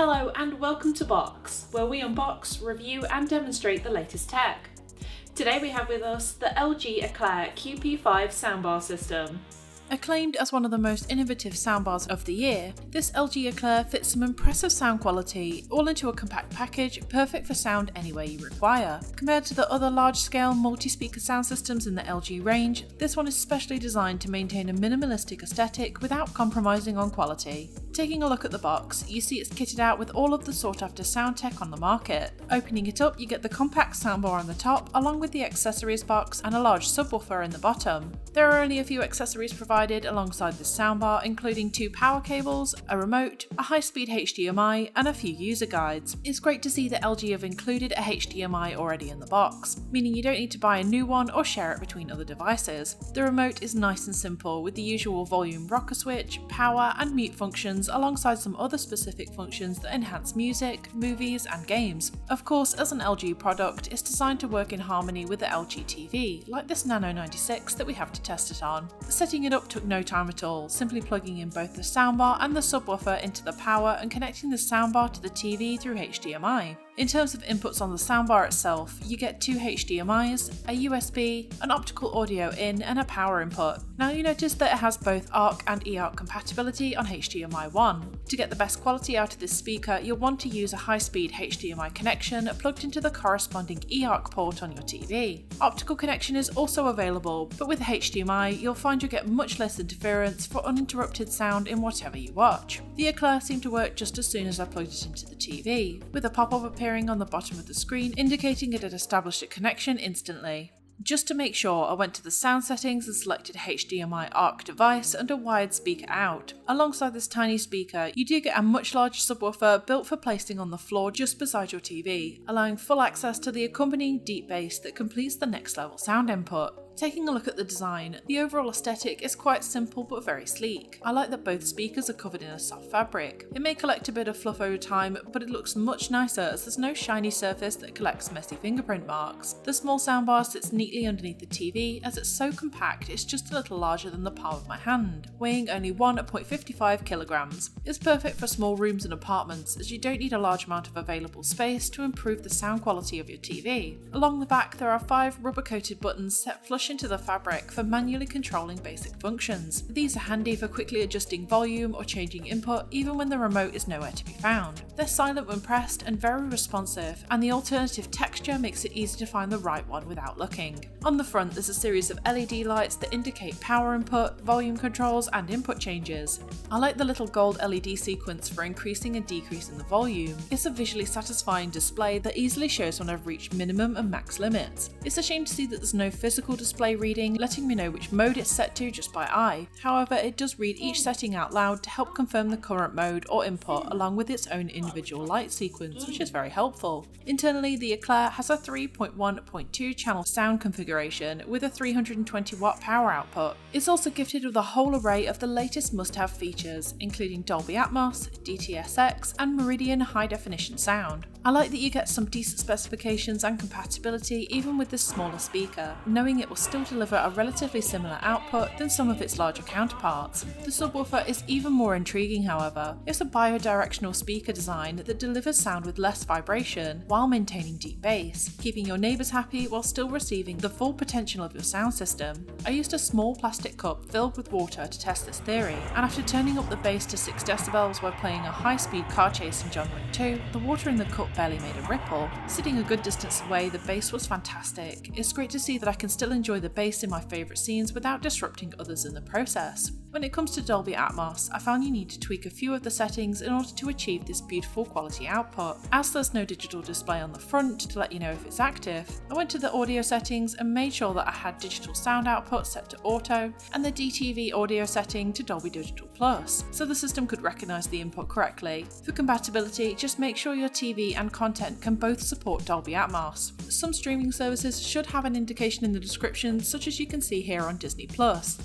Hello and welcome to Box, where we unbox, review and demonstrate the latest tech. Today we have with us the LG Eclair QP5 Soundbar system. Acclaimed as one of the most innovative soundbars of the year, this LG Eclair fits some impressive sound quality all into a compact package perfect for sound anywhere you require. Compared to the other large-scale multi-speaker sound systems in the LG range, this one is specially designed to maintain a minimalistic aesthetic without compromising on quality. Taking a look at the box, you see it's kitted out with all of the sought-after sound tech on the market. Opening it up, you get the compact soundbar on the top, along with the accessories box and a large subwoofer in the bottom. There are only a few accessories provided alongside this soundbar, including 2 power cables, a remote, a high-speed HDMI, and a few user guides. It's great to see that LG have included a HDMI already in the box, meaning you don't need to buy a new one or share it between other devices. The remote is nice and simple, with the usual volume rocker switch, power, and mute functions, alongside some other specific functions that enhance music, movies, and games. Of course, as an LG product, it's designed to work in harmony with the LG TV, like this Nano96 that we have to test it on. Setting it up took no time at all, simply plugging in both the soundbar and the subwoofer into the power and connecting the soundbar to the TV through HDMI. In terms of inputs on the soundbar itself, you get 2 HDMIs, a USB, an optical audio in, and a power input. Now you notice that it has both ARC and eARC compatibility on HDMI 1. To get the best quality out of this speaker, you'll want to use a high-speed HDMI connection plugged into the corresponding eARC port on your TV. Optical connection is also available, but with HDMI, you'll find you get much less interference for uninterrupted sound in whatever you watch. The Eclair seemed to work just as soon as I plugged it into the TV, with a pop-up appearing on the bottom of the screen indicating it had established a connection instantly. Just to make sure, I went to the sound settings and selected HDMI ARC device and a wired speaker out. Alongside this tiny speaker, you do get a much larger subwoofer built for placing on the floor just beside your TV, allowing full access to the accompanying deep bass that completes the next level sound input. Taking a look at the design, the overall aesthetic is quite simple but very sleek. I like that both speakers are covered in a soft fabric. It may collect a bit of fluff over time, but it looks much nicer as there's no shiny surface that collects messy fingerprint marks. The small soundbar sits neatly underneath the TV as it's so compact it's just a little larger than the palm of my hand, weighing only 1.55 kilograms. It's perfect for small rooms and apartments as you don't need a large amount of available space to improve the sound quality of your TV. Along the back there are 5 rubber-coated buttons set flush into the fabric for manually controlling basic functions. These are handy for quickly adjusting volume or changing input even when the remote is nowhere to be found. They're silent when pressed and very responsive, and the alternative texture makes it easy to find the right one without looking. On the front there's a series of LED lights that indicate power input, volume controls and input changes. I like the little gold LED sequence for increasing and decreasing the volume. It's a visually satisfying display that easily shows when I've reached minimum and max limits. It's a shame to see that there's no physical display reading letting me know which mode it's set to just by eye. However, it does read each setting out loud to help confirm the current mode or input along with its own individual light sequence, which is very helpful. Internally, the Eclair has a 3.1.2 channel sound configuration with a 320 watt power output. It's also gifted with a whole array of the latest must-have features, including Dolby Atmos, DTS:X, and Meridian high definition sound. I like that you get some decent specifications and compatibility even with this smaller speaker, knowing it will still deliver a relatively similar output than some of its larger counterparts. The subwoofer is even more intriguing, however. It's a bidirectional speaker design that delivers sound with less vibration while maintaining deep bass, keeping your neighbours happy while still receiving the full potential of your sound system. I used a small plastic cup filled with water to test this theory, and after turning up the bass to 6 decibels while playing a high-speed car chase in John Wick 2, the water in the cup barely made a ripple. Sitting a good distance away, the bass was fantastic. It's great to see that I can still enjoy the bass in my favourite scenes without disrupting others in the process. When it comes to Dolby Atmos, I found you need to tweak a few of the settings in order to achieve this beautiful quality output. As there's no digital display on the front to let you know if it's active, I went to the audio settings and made sure that I had digital sound output set to auto and the DTV audio setting to Dolby Digital Plus, so the system could recognise the input correctly. For compatibility, just make sure your TV and content can both support Dolby Atmos. Some streaming services should have an indication in the description, such as you can see here on Disney+,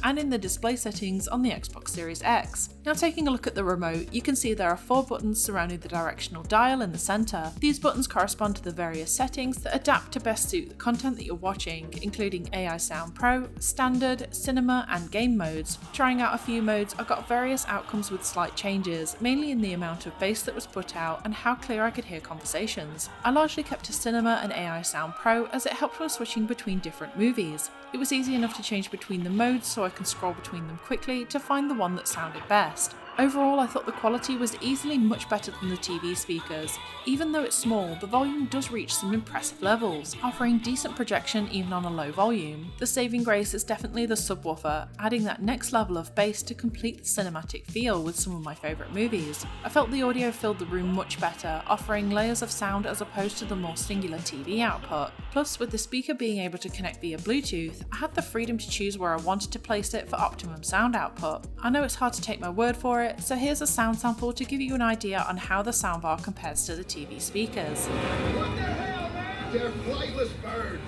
and in the display settings on the Xbox Series X. Now taking a look at the remote, you can see there are 4 buttons surrounding the directional dial in the centre. These buttons correspond to the various settings that adapt to best suit the content that you're watching, including AI Sound Pro, Standard, Cinema and Game modes. Trying out a few modes, I got various outcomes with slight changes, mainly in the amount of bass that was put out and how clear I could hear conversations. I largely kept to Cinema and AI Sound Pro as it helped when switching between different movies. It was easy enough to change between the modes so I can scroll between them quickly to find the one that sounded best. Overall, I thought the quality was easily much better than the TV speakers. Even though it's small, the volume does reach some impressive levels, offering decent projection even on a low volume. The saving grace is definitely the subwoofer, adding that next level of bass to complete the cinematic feel with some of my favourite movies. I felt the audio filled the room much better, offering layers of sound as opposed to the more singular TV output. Plus, with the speaker being able to connect via Bluetooth, I had the freedom to choose where I wanted to place it for optimum sound output. I know it's hard to take my word for it, so here's a sound sample to give you an idea on how the soundbar compares to the TV speakers. What the hell, man? They're flightless birds.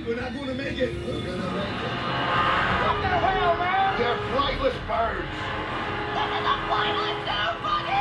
We're not going to make it. We're going to make it. What the hell, man? They're flightless birds. This is a flightless sound buggy!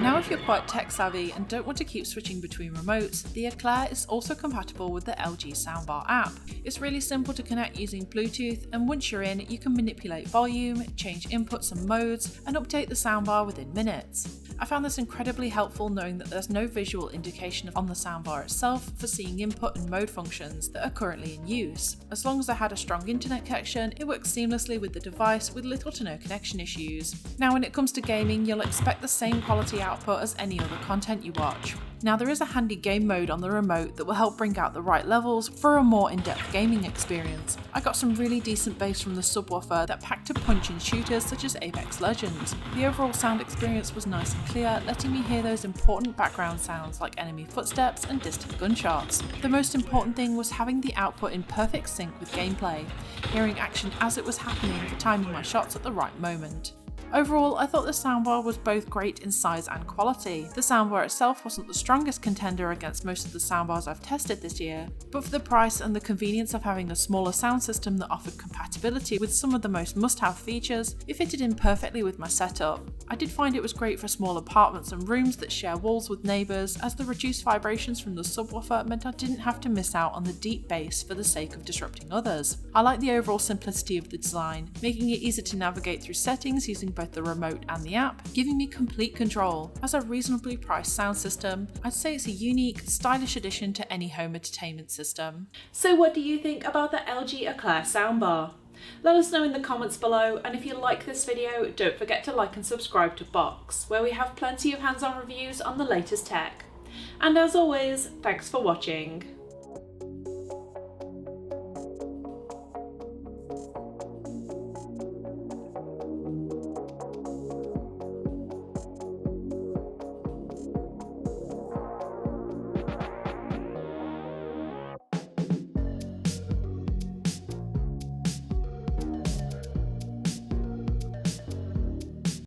Now if you're quite tech savvy and don't want to keep switching between remotes, the Éclair is also compatible with the LG Soundbar app. It's really simple to connect using Bluetooth, and once you're in, you can manipulate volume, change inputs and modes, and update the soundbar within minutes. I found this incredibly helpful knowing that there's no visual indication on the soundbar itself for seeing input and mode functions that are currently in use. As long as I had a strong internet connection, it works seamlessly with the device with little to no connection issues. Now when it comes to gaming, you'll expect the same quality output as any other content you watch. Now there is a handy game mode on the remote that will help bring out the right levels for a more in-depth gaming experience. I got some really decent bass from the subwoofer that packed a punch in shooters such as Apex Legends. The overall sound experience was nice and clear, letting me hear those important background sounds like enemy footsteps and distant gunshots. The most important thing was having the output in perfect sync with gameplay, hearing action as it was happening for timing my shots at the right moment. Overall, I thought the soundbar was both great in size and quality. The soundbar itself wasn't the strongest contender against most of the soundbars I've tested this year, but for the price and the convenience of having a smaller sound system that offered compatibility with some of the most must-have features, it fitted in perfectly with my setup. I did find it was great for small apartments and rooms that share walls with neighbours, as the reduced vibrations from the subwoofer meant I didn't have to miss out on the deep bass for the sake of disrupting others. I like the overall simplicity of the design, making it easy to navigate through settings using both the remote and the app, giving me complete control. As a reasonably priced sound system, I'd say it's a unique, stylish addition to any home entertainment system. So what do you think about the LG Eclair soundbar? Let us know in the comments below, and if you like this video, don't forget to like and subscribe to Box, where we have plenty of hands-on reviews on the latest tech. And as always, thanks for watching.